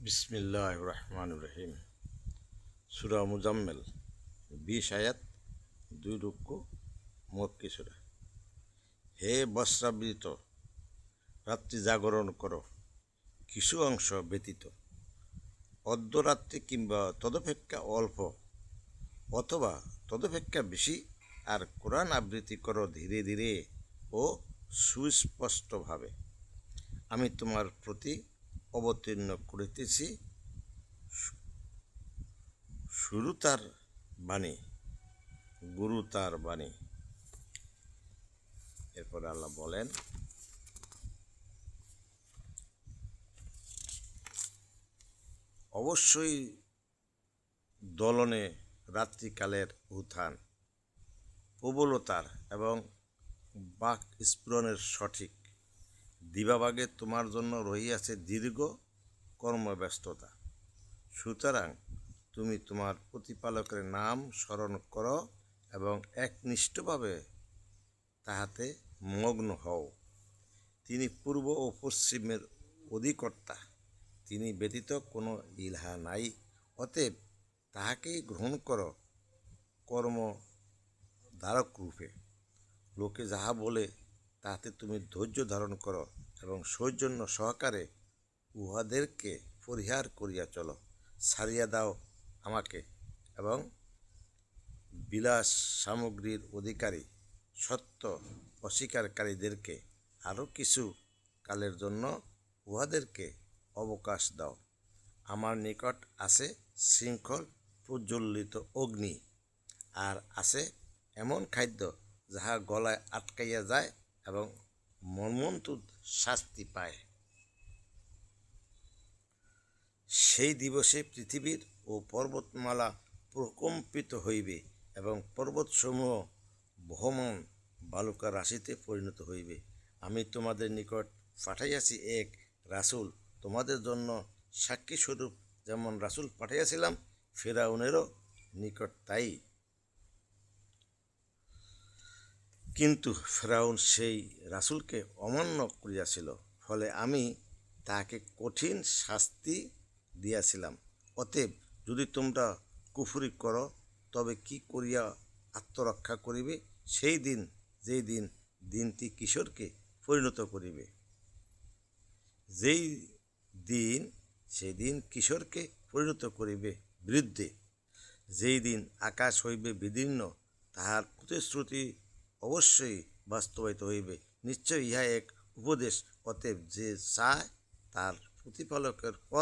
বিসমিল্লাহির রহমানির রহিম। সূরা মুজাম্মেল 20 আয়াত 2 রুকু মক্কি সূরা। হে বস্ত্রাবৃত, রাত্রি জাগরণ করো কিছু অংশ ব্যতীত, অর্ধরাত্রি কিংবা তদপেক্ষা অল্প অথবা তদপেক্ষা বেশি, আর কোরআন আবৃত্তি করো ধীরে ধীরে ও সুস্পষ্টভাবে। আমি তোমার প্রতি অবতীর্ণ করিতেছি শুরু তার বাণী, গুরু তার বাণী। এরপরে আল্লাহ বলেন, অবশ্যই দলনে রাত্রিকালের উত্থান প্রবলতার এবং বাক স্ফুরণের সঠিক দিবাভাগে তোমার জন্য রহিয়াছে দীর্ঘ কর্মব্যস্ততা। সুতরাং তুমি তোমার প্রতিপালকের নাম স্মরণ করো এবং একনিষ্ঠভাবে তাহাতে মগ্ন হও। তিনি পূর্ব ও পশ্চিমের অধিকর্তা, তিনি ব্যতীত কোনো ইলাহ নাই। অতএব তাহাকেই গ্রহণ করো কর্মধারক রূপে। লোকে যাহা বলে তাহাতে তুমি ধৈর্য ধারণ করো এবং সৌজন্য সহকারে উহাদেরকে পরিহার করিয়া চলো। ছাড়িয়া দাও আমাকে এবং বিলাস সামগ্রীর অধিকারী সত্য অস্বীকারীদেরকে আরও কিছু কালের জন্য উহাদেরকে অবকাশ দাও। আমার নিকট আছে শৃঙ্খল প্রজ্বলিত অগ্নি, আর আছে এমন খাদ্য যাহা গলায় আটকাইয়া যায় এবং মর্মন্তুদ শাস্তি পায়। সেই দিবসে পৃথিবীর ও পর্বতমালা প্রকম্পিত হইবে এবং পর্বতসমূহ বহমান বালুকা রাশিতে পরিণত হইবে। আমি তোমাদের নিকট পাঠাইয়াছি এক রাসূল, তোমাদের জন্য সাক্ষীস্বরূপ, যেমন রাসূল পাঠাইয়াছিলাম ফিরআউনেরও নিকট তাই। কিন্তু ফিরআউন সেই রাসূলকে অমান্য করিয়াছিল, ফলে আমি তাহাকে কঠিন শাস্তি দিয়াছিলাম। অতএব যদি তোমরা কুফরি করো, তবে কি করিয়া আত্মরক্ষা করিবে? সেই দিন, যেই দিন দিনটি কিশোরকে পরিণত করিবে, সেই দিন কিশোরকে পরিণত করিবে বৃদ্ধে, যেই দিন আকাশ হইবে বিদীর্ণ, তাহার প্রতিশ্রুতি অবশ্যই বাস্তবায়িত হইবে। নিশ্চয় ইহা এক উপদেশ। অতএব যে চায় তার প্রতিপালকের